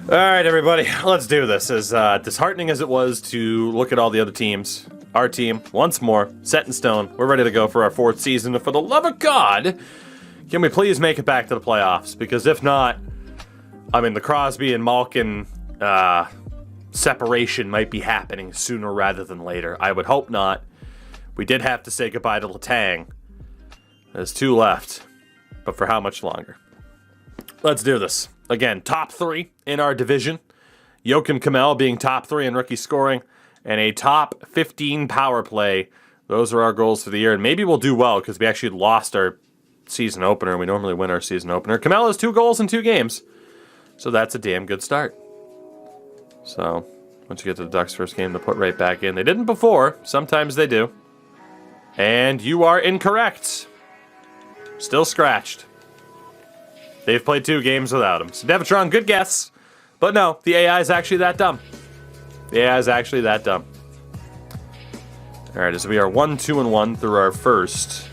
All right, everybody, let's do this. As disheartening as it was to look at all the other teams, our team, once more, set in stone. We're ready to go for our 4th season. And for the love of God, can we please make it back to the playoffs? Because if not, I mean, the Crosby and Malkin separation might be happening sooner rather than later. I would hope not. We did have to say goodbye to Letang. There's 2 left, but for how much longer? Let's do this. Again, top 3 in our division. Joakim Kamel being top 3 in rookie scoring, and a top 15 power play. Those are our goals for the year, and maybe we'll do well because we actually lost our season opener, and we normally win our season opener. Kamel has 2 goals in 2 games, so that's a damn good start. So, once you get to the Ducks' first game, to put right back in. They didn't before. Sometimes they do. And you are incorrect. Still scratched. They've played 2 games without him. So Devitron, good guess. But no, the AI is actually that dumb. The AI is actually that dumb. Alright, so we are 1-2-1 through our first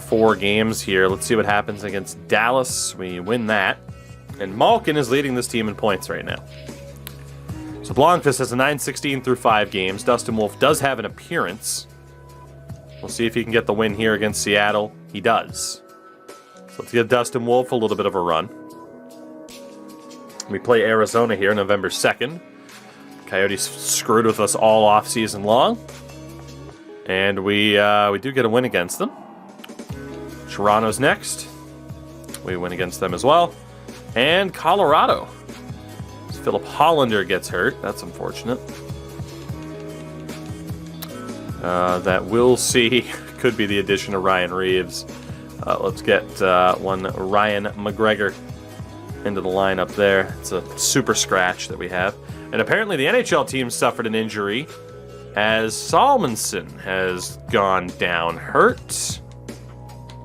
4 games here. Let's see what happens against Dallas. We win that. And Malkin is leading this team in points right now. So Blomqvist has a 9-16 through 5 games. Dustin Wolf does have an appearance. We'll see if he can get the win here against Seattle. He does. Let's give Dustin Wolf a little bit of a run. We play Arizona here November 2nd. Coyotes screwed with us all off season long. And we do get a win against them. Toronto's next. We win against them as well. And Colorado. Philip Hollander gets hurt. That's unfortunate. That we'll see could be the addition of Ryan Reeves. Let's get one Ryan McGregor into the lineup there. It's a super scratch that we have. And apparently the NHL team suffered an injury as Salmonson has gone down hurt.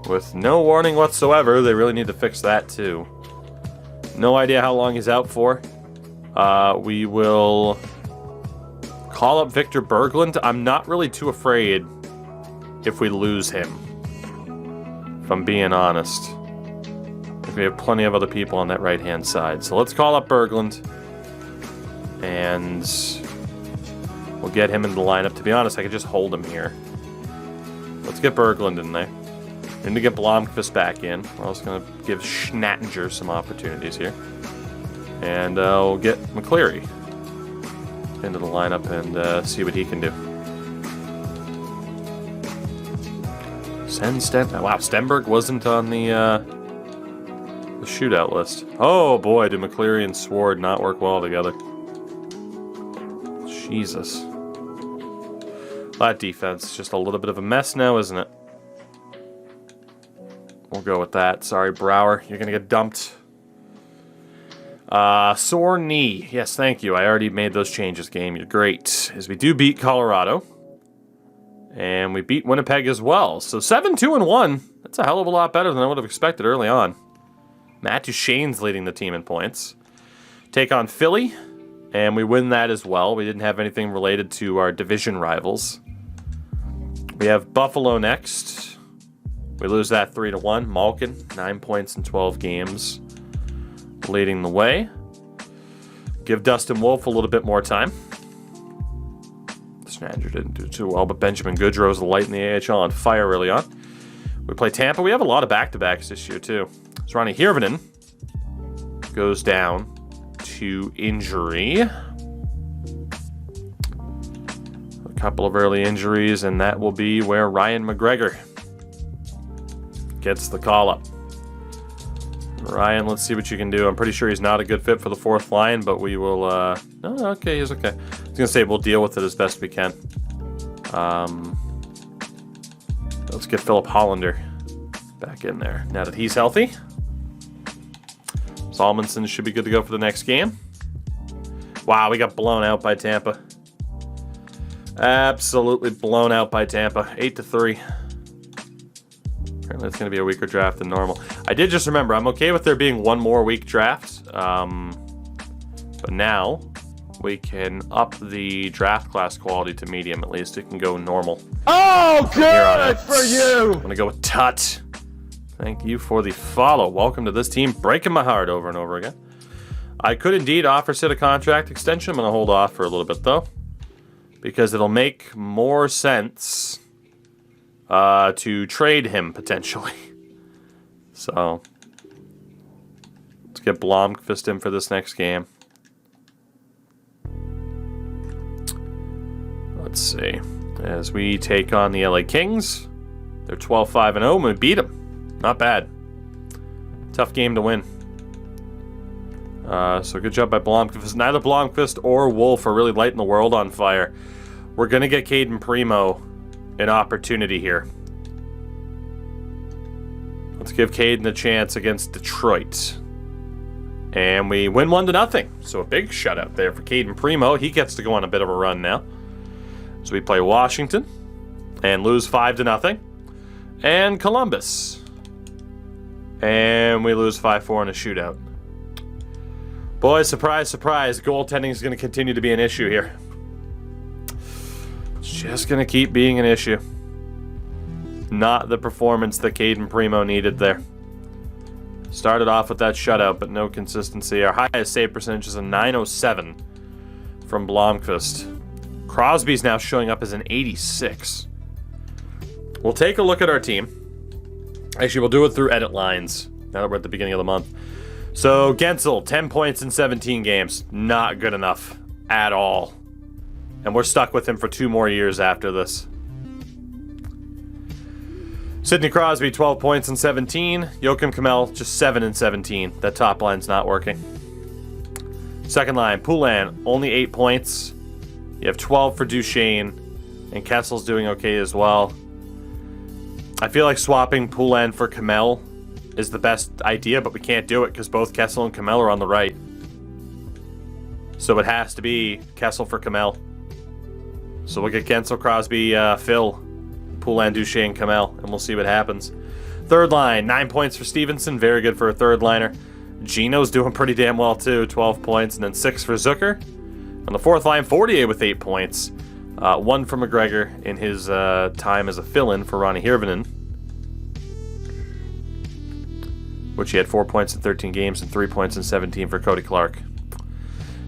With no warning whatsoever. They really need to fix that too. No idea how long he's out for. We will call up Victor Berglund. I'm not really too afraid if we lose him. If I'm being honest. We have plenty of other people on that right-hand side. So let's call up Berglund. And we'll get him in the lineup. To be honest, I could just hold him here. Let's get Berglund in there. We need to get Blomqvist back in. We're also going to give Schnattinger some opportunities here. And we'll get McCleary into the lineup and see what he can do. Send wow, Stenberg wasn't on the shootout list. Oh boy, did McCleary and Sword not work well together. Jesus. That defense is just a little bit of a mess now, isn't it? We'll go with that. Sorry, Brouwer. You're going to get dumped. Sore knee. Yes, thank you. I already made those changes, game. You're great. As we do beat Colorado. And we beat Winnipeg as well. So 7-2-1. That's a hell of a lot better than I would have expected early on. Matt Duchene's leading the team in points. Take on Philly. And we win that as well. We didn't have anything related to our division rivals. We have Buffalo next. We lose that 3-1. Malkin, 9 points in 12 games. Leading the way. Give Dustin Wolf a little bit more time. Schneider didn't do too well, but Benjamin Goodrow's light in the AHL on fire early on. We play Tampa. We have a lot of back-to-backs this year, too. So Ronnie Hirvonen goes down to injury. A couple of early injuries, and that will be where Ryan McGregor gets the call-up. Ryan, let's see what you can do. I'm pretty sure he's not a good fit for the 4th line, but we will... No, okay, he's okay. I was going to say we'll deal with it as best we can. Let's get Philip Hollander back in there. Now that he's healthy. Salmonson should be good to go for the next game. Wow, we got blown out by Tampa. Absolutely blown out by Tampa. 8-3. Apparently it's going to be a weaker draft than normal. I did just remember, I'm okay with there being one more week draft. But now we can up the draft class quality to medium at least. It can go normal. Oh, good for you! I'm going to go with Tut. Thank you for the follow. Welcome to this team. Breaking my heart over and over again. I could indeed offer Sid a contract extension. I'm going to hold off for a little bit, though, because it'll make more sense to trade him, potentially. So, let's get Blomqvist in for this next game. Let's see. As we take on the LA Kings, they're 12-5-0, and we beat them. Not bad. Tough game to win. So good job by Blomqvist. Neither Blomqvist or Wolf are really lighting the world on fire. We're going to get Caden Primo an opportunity here. Let's give Caden a chance against Detroit. And we win 1-0. So a big shutout there for Caden Primo. He gets to go on a bit of a run now. So we play Washington and lose 5-0. And Columbus. And we lose 5-4 in a shootout. Boy, surprise, surprise. Goaltending is going to continue to be an issue here. It's just going to keep being an issue. Not the performance that Caden Primo needed there. Started off with that shutout, but no consistency. Our highest save percentage is a .907 from Blomqvist. Crosby's now showing up as an 86. We'll take a look at our team. Actually, we'll do it through edit lines now that we're at the beginning of the month. So, Gensel, 10 points in 17 games. Not good enough at all. And we're stuck with him for 2 more years after this. Sidney Crosby, 12 points in 17. Joakim Kamel, just 7 in 17. That top line's not working. Second line, Poulin, only 8 points. You have 12 for Duchesne, and Kessel's doing okay as well. I feel like swapping Poulin for Kamel is the best idea, but we can't do it because both Kessel and Kamel are on the right. So it has to be Kessel for Kamel. So we'll get Gensel, Crosby, Phil, Poulin, Duchesne, Kamel, and we'll see what happens. Third line, 9 points for Stevenson. Very good for a third liner. Gino's doing pretty damn well too, 12 points, and then 6 for Zucker. On the fourth line, Fortier with 8 points. 1 for McGregor in his time as a fill-in for Ronnie Hirvonen, which he had 4 points in 13 games and 3 points in 17 for Cody Clark.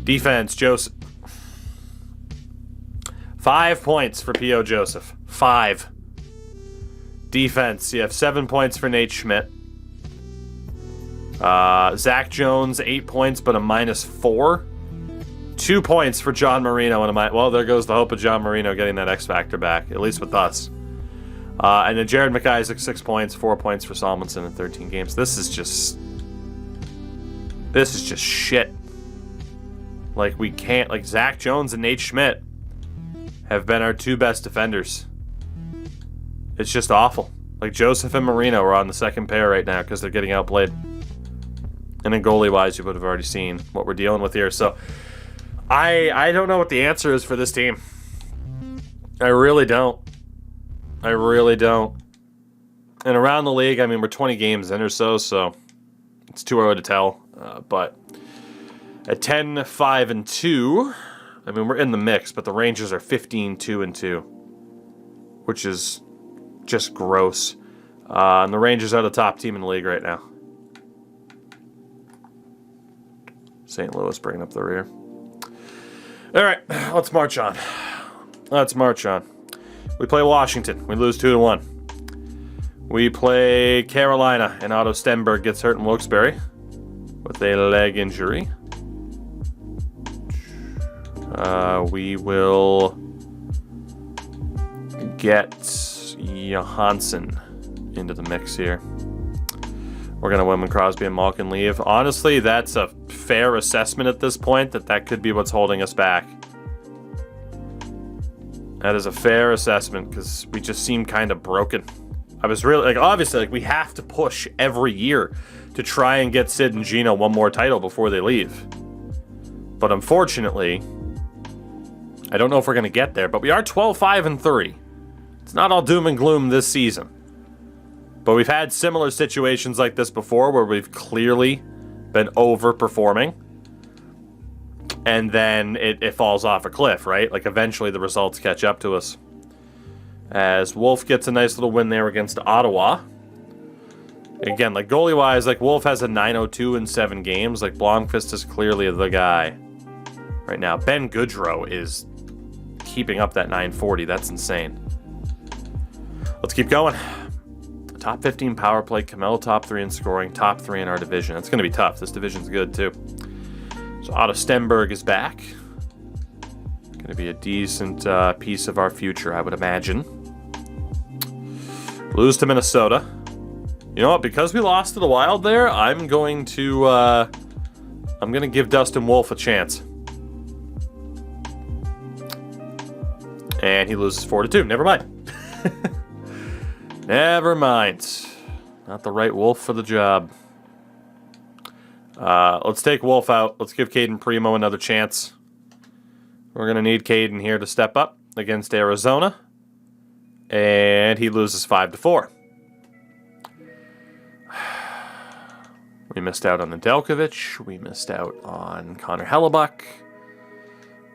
Defense, Joseph. 5 points for P.O. Joseph. 5. Defense, you have 7 points for Nate Schmidt. Zach Jones, 8 points, but a -4. 2 points for John Marino. And well, there goes the hope of John Marino getting that X Factor back, at least with us. And then Jared McIsaac, 6 points, 4 points for Salmonson in 13 games. This is just shit. Like, we can't, like, Zach Jones and Nate Schmidt have been our 2 best defenders. It's just awful. Like, Joseph and Marino are on the second pair right now because they're getting outplayed. And then goalie-wise, you would have already seen what we're dealing with here. So, I don't know what the answer is for this team. I really don't. I really don't. And around the league, I mean, we're 20 games in or so, so it's too early to tell. But at 10-5-2, I mean, we're in the mix, but the Rangers are 15-2-2, which is just gross. And the Rangers are the top team in the league right now. St. Louis bringing up the rear. All right, let's march on. Let's march on. We play Washington. We lose 2-1. We play Carolina, and Otto Stenberg gets hurt in Wilkes-Barre with a leg injury. We will get Johansson into the mix here. We're going to win when Crosby and Malkin leave. Honestly, that's a fair assessment at this point, that could be what's holding us back. That is a fair assessment because we just seem kind of broken. I was really, like, obviously, like, we have to push every year to try and get Sid and Gino one more title before they leave. But unfortunately, I don't know if we're going to get there, but we are 12-5-3. It's not all doom and gloom this season. But we've had similar situations like this before where we've clearly been overperforming. And then it falls off a cliff, right? Like, eventually the results catch up to us. As Wolf gets a nice little win there against Ottawa. Again, like goalie-wise, like Wolf has a 902 in 7 games. Like Blomqvist is clearly the guy right now. Ben Goodrow is keeping up that 940. That's insane. Let's keep going. Top 15 power play. Camelo top 3 in scoring. Top 3 in our division. That's going to be tough. This division's good too. So Otto Stenberg is back. Going to be a decent piece of our future, I would imagine. Lose to Minnesota. You know what? Because we lost to the Wild there, I'm going to give Dustin Wolf a chance. And he loses 4-2. Never mind. Never mind. Not the right Wolf for the job. Let's take Wolf out. Let's give Caden Primo another chance. We're going to need Caden here to step up against Arizona. And he loses 5-4. We missed out on Nedeljkovic. We missed out on Connor Hellebuck.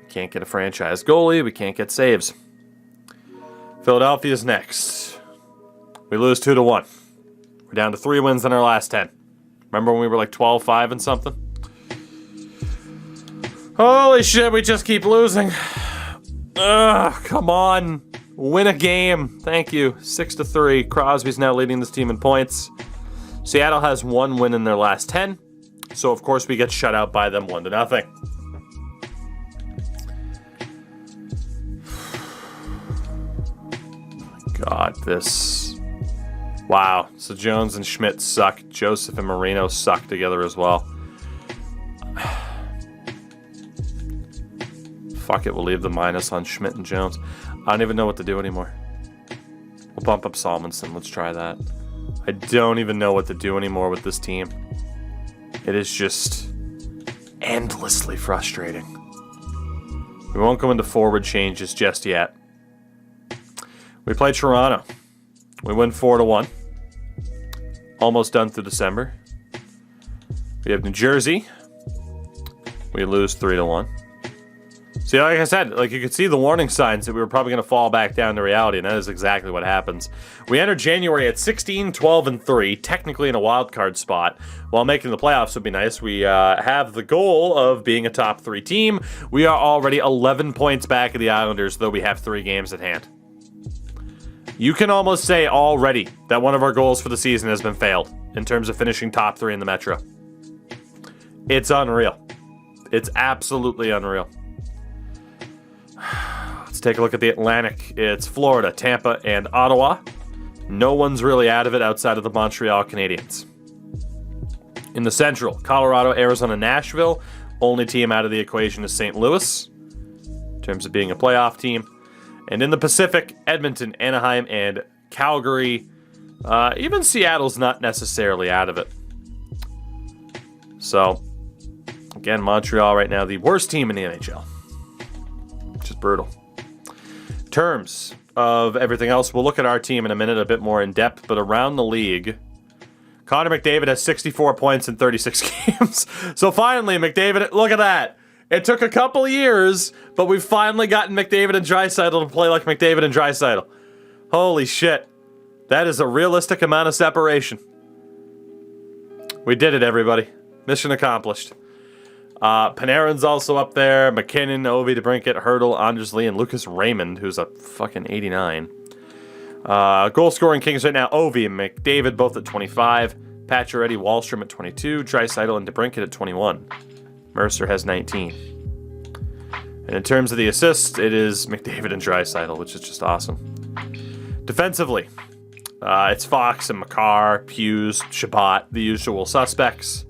We can't get a franchise goalie. We can't get saves. Philadelphia's next. We lose 2-1. We're down to 3 wins in our last 10. Remember when we were like 12-5 and something? Holy shit, we just keep losing. Ugh, come on. Win a game. Thank you. 6-3. Crosby's now leading this team in points. Seattle has 1 win in their last 10. So, of course, we get shut out by them 1-0. God, this... Wow. So Jones and Schmidt suck. Joseph and Marino suck together as well. Fuck it, we'll leave the minus on Schmidt and Jones. I don't even know what to do anymore. We'll bump up Salmonson. Let's try that. I don't even know what to do anymore with this team. It is just endlessly frustrating. We won't go into forward changes just yet. We play Toronto. We win 4-1. Almost done through December. We have New Jersey. We lose 3-1. See, like I said, like you could see the warning signs that we were probably going to fall back down to reality, and that is exactly what happens. We enter January at 16-12-3, technically in a wild card spot. While making the playoffs would be nice, we have the goal of being a top 3 team. We are already 11 points back of the Islanders, though we have 3 games at hand. You can almost say already that one of our goals for the season has been failed in terms of finishing top 3 in the Metro. It's unreal. It's absolutely unreal. Let's take a look at the Atlantic. It's Florida, Tampa, and Ottawa. No one's really out of it outside of the Montreal Canadiens. In the Central, Colorado, Arizona, Nashville. Only team out of the equation is St. Louis, in terms of being a playoff team. And in the Pacific, Edmonton, Anaheim, and Calgary. Even Seattle's not necessarily out of it. So, again, Montreal right now, the worst team in the NHL. Which is brutal. In terms of everything else, we'll look at our team in a minute a bit more in depth, but around the league, Connor McDavid has 64 points in 36 games. So finally, McDavid, look at that. It took a couple years, but we've finally gotten McDavid and Draisaitl to play like McDavid and Draisaitl. Holy shit. That is a realistic amount of separation. We did it, everybody. Mission accomplished. Panarin's also up there. McKinnon, Ovi, DeBrincat, Hurdle, Anders Lee, and Lucas Raymond, who's a fucking 89. Goal-scoring kings right now, Ovi and McDavid both at 25. Pacioretty, Wahlstrom at 22. Draisaitl and DeBrincat at 21. Mercer has 19. And in terms of the assists, it is McDavid and Draisaitl, which is just awesome. Defensively, it's Fox and Makar, Hughes, Shabbat, the usual suspects.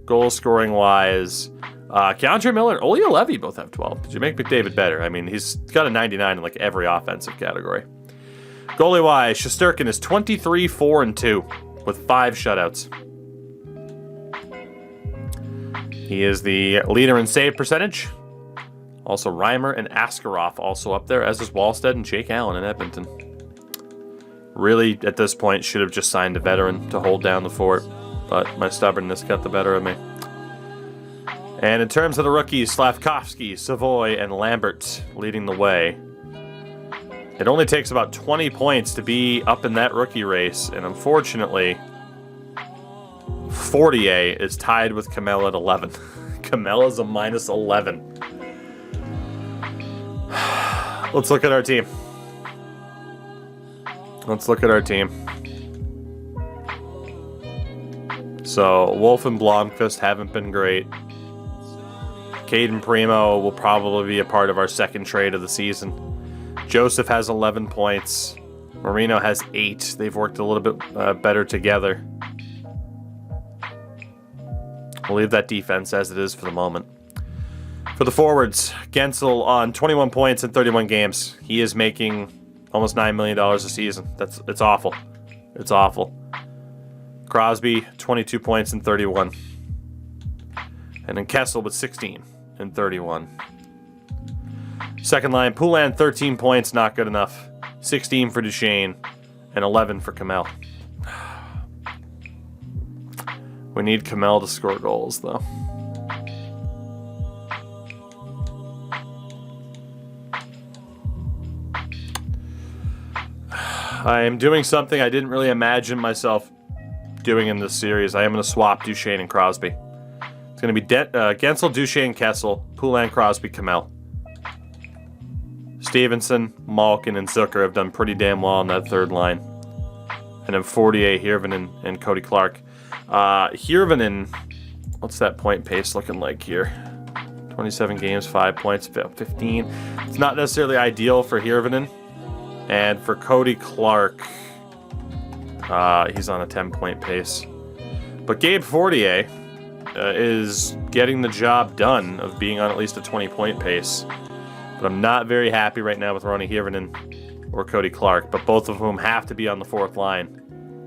Goal-scoring wise, Keandre Miller and Olli Levy both have 12. Did you make McDavid better? I mean, he's got a 99 in like every offensive category. Goalie-wise, Shesterkin is 23-4-2 with 5 shutouts. He is the leader in save percentage. Also, Reimer and Askarov also up there, as is Wallstead and Jake Allen in Edmonton. Really, at this point, should have just signed a veteran to hold down the fort, but my stubbornness got the better of me. And in terms of the rookies, Slavkovsky, Savoy, and Lambert leading the way. It only takes about 20 points to be up in that rookie race, and unfortunately, Fortier is tied with Kamel at 11. Kamel is a minus 11. Let's look at our team. So, Wolf and Blomqvist haven't been great. Caden Primo will probably be a part of our second trade of the season. Joseph has 11 points. Marino has 8. They've worked a little bit better together. We'll leave that defense as it is for the moment. For the forwards, Gensel on 21 points in 31 games. He is making almost $9 million a season. It's awful. It's awful. Crosby, 22 points in 31. And then Kessel with 16 in 31. Second line, Poulin, 13 points, not good enough. 16 for Duchesne, and 11 for Kamel. We need Kamel to score goals, though. I am doing something I didn't really imagine myself doing in this series. I am going to swap Duchesne and Crosby. It's going to be Gensel, Duchesne, Kessel, Poulin, Crosby, Kamel. Stevenson, Malkin, and Zucker have done pretty damn well on that third line. And then Fortier, Hirvonen, and Cody Clark. Hirvonen, what's that point pace looking like here? 27 games, 5 points, 15. It's not necessarily ideal for Hirvonen. And for Cody Clark, he's on a 10-point pace. But Gabe Fortier is getting the job done of being on at least a 20-point pace. But I'm not very happy right now with Ronnie Hirvonen or Cody Clark, but both of whom have to be on the fourth line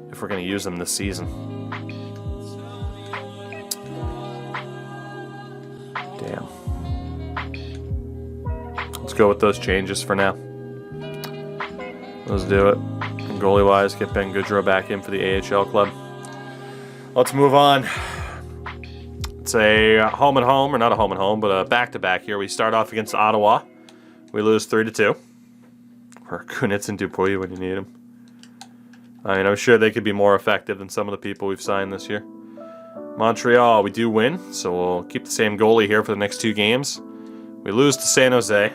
if we're going to use them this season. Damn. Let's go with those changes for now. Let's do it. And goalie-wise, get Ben Goodrow back in for the AHL club. Let's move on. It's a home and home, or not a home and home, but a back-to-back here. We start off against Ottawa. We lose 3-2. Or Kunitz and Dupuis when you need them. I mean, I'm sure they could be more effective than some of the people we've signed this year. Montreal, we do win, so we'll keep the same goalie here for the next 2 games. We lose to San Jose.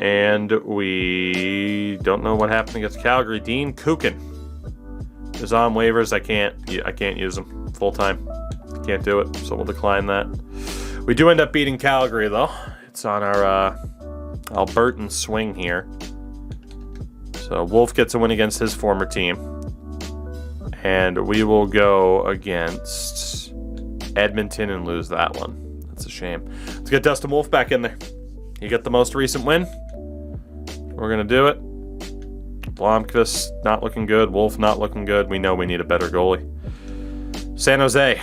And we don't know what happened against Calgary. Dean Kukin is on waivers. I can't use him full time. Can't do it, so we'll decline that. We do end up beating Calgary, though. It's on our Albertan swing here. So Wolf gets a win against his former team. And we will go against Edmonton and lose that one. That's a shame. Let's get Dustin Wolf back in there. He got the most recent win. We're going to do it. Blomqvist not looking good. Wolf not looking good. We know we need a better goalie. San Jose.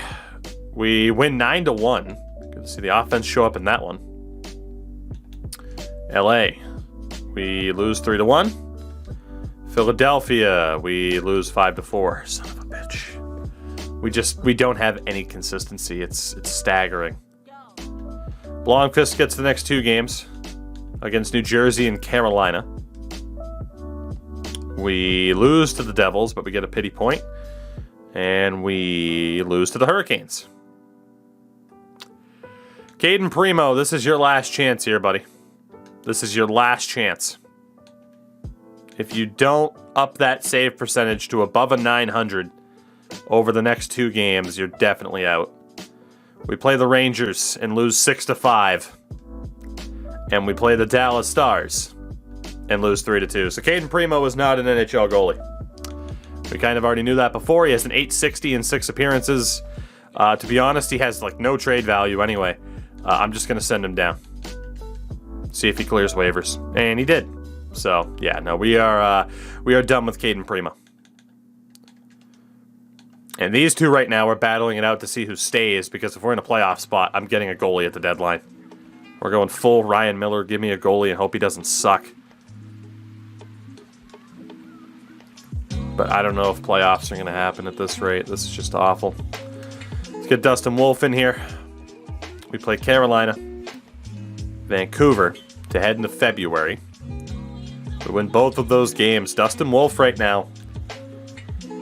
We win 9-1. Good to see the offense show up in that one. LA. We lose 3-1. Philadelphia. We lose 5-4. Son of a bitch. We don't have any consistency. It's staggering. Blomqvist gets the next 2 games against New Jersey and Carolina. We lose to the Devils, but we get a pity point. And we lose to the Hurricanes. Caden Primo, this is your last chance here, buddy. This is your last chance. If you don't up that save percentage to above a 900 over the next 2 games, you're definitely out. We play the Rangers and lose 6-5. And we play the Dallas Stars and lose 3-2. So Caden Primo is not an NHL goalie. We kind of already knew that before. He has an .860 in 6 appearances. To be honest, he has like no trade value anyway. I'm just going to send him down. See if he clears waivers. And he did. So, yeah, no, we are done with Caden Primo. And these 2 right now are battling it out to see who stays, because if we're in a playoff spot, I'm getting a goalie at the deadline. We're going full Ryan Miller, give me a goalie and hope he doesn't suck. But I don't know if playoffs are going to happen at this rate. This is just awful. Let's get Dustin Wolf in here. We play Carolina, Vancouver to head into February. We win both of those games. Dustin Wolf right now,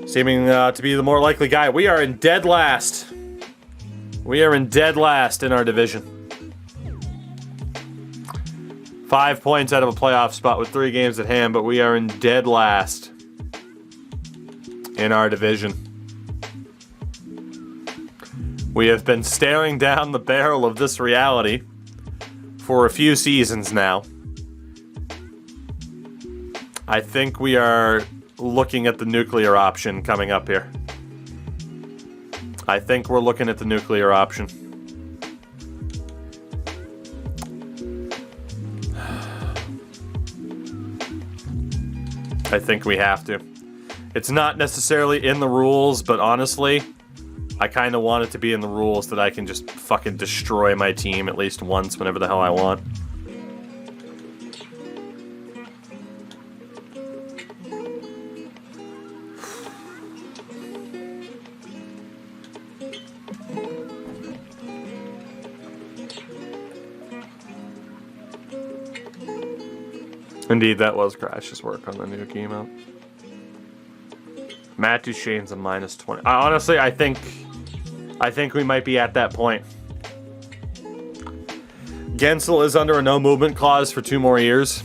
seeming to be the more likely guy. We are in dead last. We are in dead last in our division. 5 points out of a playoff spot with 3 games at hand, but we are in dead last in our division. We have been staring down the barrel of this reality for a few seasons now. I think we are looking at the nuclear option coming up here. I think we're looking at the nuclear option. I think we have to. It's not necessarily in the rules, but honestly, I kind of want it to be in the rules that I can just fucking destroy my team at least once whenever the hell I want. Indeed, that was Crash's work on the new game out. Matt Duchene's a -20. Honestly, I think we might be at that point. Gensel is under a no movement clause for 2 more years.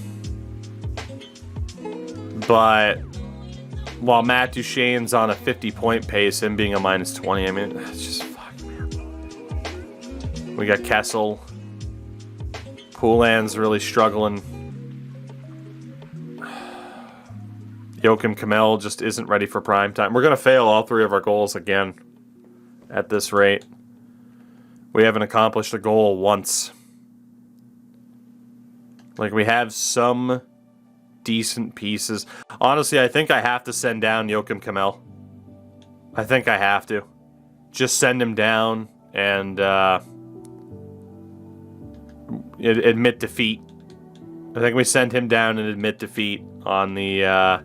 But while Matt Duchene's on a 50-point pace, him being a -20, I mean, it's just fuck, man. We got Kessel. Poulin's really struggling. Joakim Kamel just isn't ready for prime time. We're going to fail all 3 of our goals again at this rate. We haven't accomplished a goal once. Like, we have some decent pieces. Honestly, I think I have to send down Joakim Kamel. I think I have to. Just send him down and admit defeat. I think we send him down and admit defeat on the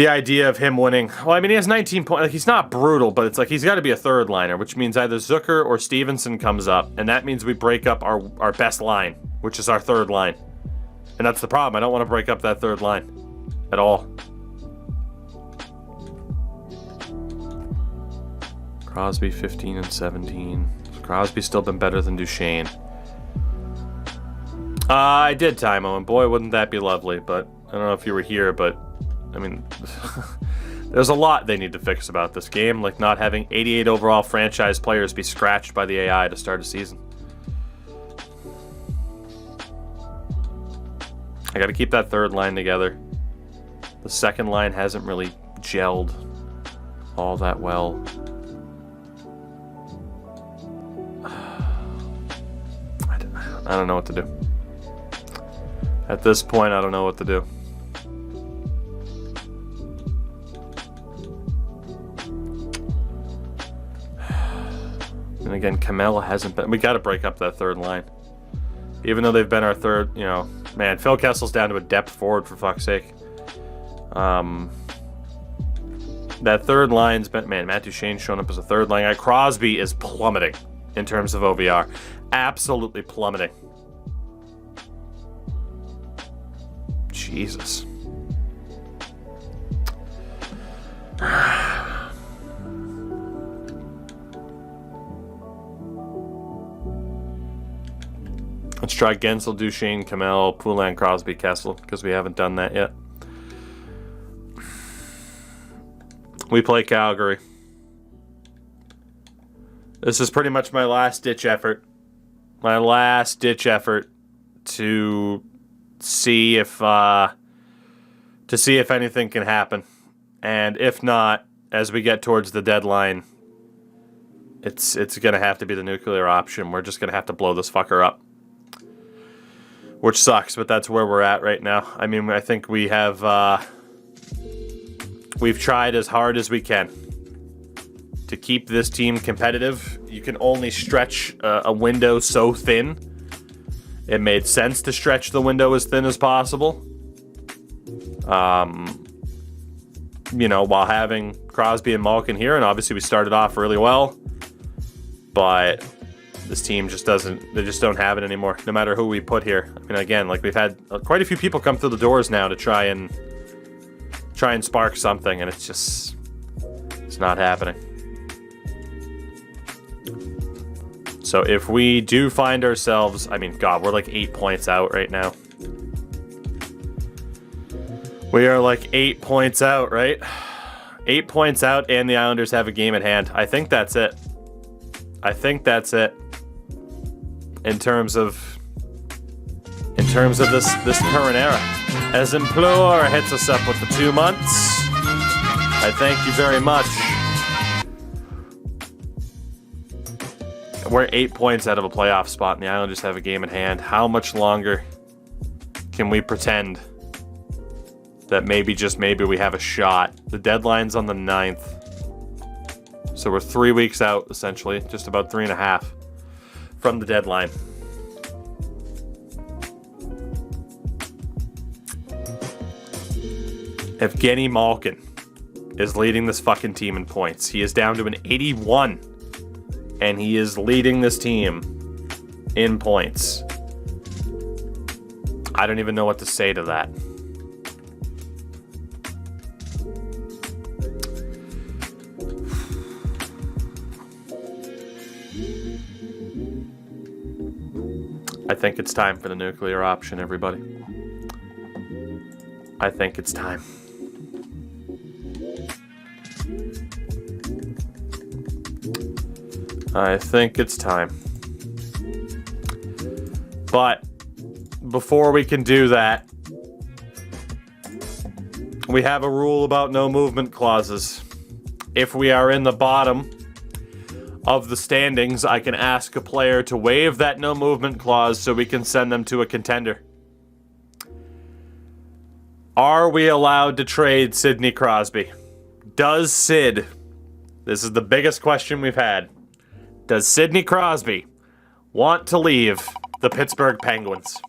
idea of him winning. Well, I mean, he has 19 points. Like, he's not brutal, but it's like he's got to be a third liner, which means either Zucker or Stevenson comes up, and that means we break up our best line, which is our third line. And that's the problem. I don't want to break up that third line at all. Crosby 15 and 17. Crosby's still been better than Duchene. I did, Timo, and boy, wouldn't that be lovely. But I don't know if you were here, but I mean, there's a lot they need to fix about this game, like not having 88 overall franchise players be scratched by the AI to start a season. I got to keep that third line together. The second line hasn't really gelled all that well. I don't know what to do. At this point, I don't know what to do. And again, Kamel hasn't been... We got to break up that third line. Even though they've been our third, you know... Man, Phil Kessel's down to a depth forward, for fuck's sake. That third line's been... Man, Matt Duchene's shown up as a third line guy. Crosby is plummeting in terms of OVR. Absolutely plummeting. Jesus. Let's try Gensel, Duchene, Kamel, Poulin, Crosby, Kessel, because we haven't done that yet. We play Calgary. This is pretty much my last-ditch effort. My last-ditch effort to see if anything can happen. And if not, as we get towards the deadline, it's going to have to be the nuclear option. We're just going to have to blow this fucker up. Which sucks, but that's where we're at right now. I mean, I think we have... we've tried as hard as we can to keep this team competitive. You can only stretch a window so thin. It made sense to stretch the window as thin as possible. You know, while having Crosby and Malkin here, and obviously we started off really well, but this team just doesn't, they just don't have it anymore, no matter who we put here. I mean, again, like, we've had quite a few people come through the doors now to try and try and spark something, and it's not happening. So if we do find ourselves, I mean, God, we're like 8 points out right now. We are like 8 points out, right? 8 points out, and the Islanders have a game at hand. I think that's it. I think that's it. In terms of this current era. As Implore hits us up with the 2 months, I thank you very much. We're 8 points out of a playoff spot, and the Islanders have a game at hand. How much longer can we pretend that maybe, just maybe, we have a shot? The deadline's on the 9th. So we're 3 weeks out, essentially. Just about 3.5 from the deadline. Evgeny Malkin is leading this fucking team in points. He is down to an 81. And he is leading this team in points. I don't even know what to say to that. I think it's time for the nuclear option, everybody. I think it's time. I think it's time. But before we can do that, we have a rule about no movement clauses. If we are in the bottom of the standings, I can ask a player to waive that no movement clause so we can send them to a contender. Are we allowed to trade Sidney Crosby? Does Sid, this is the biggest question we've had, does Sidney Crosby want to leave the Pittsburgh Penguins?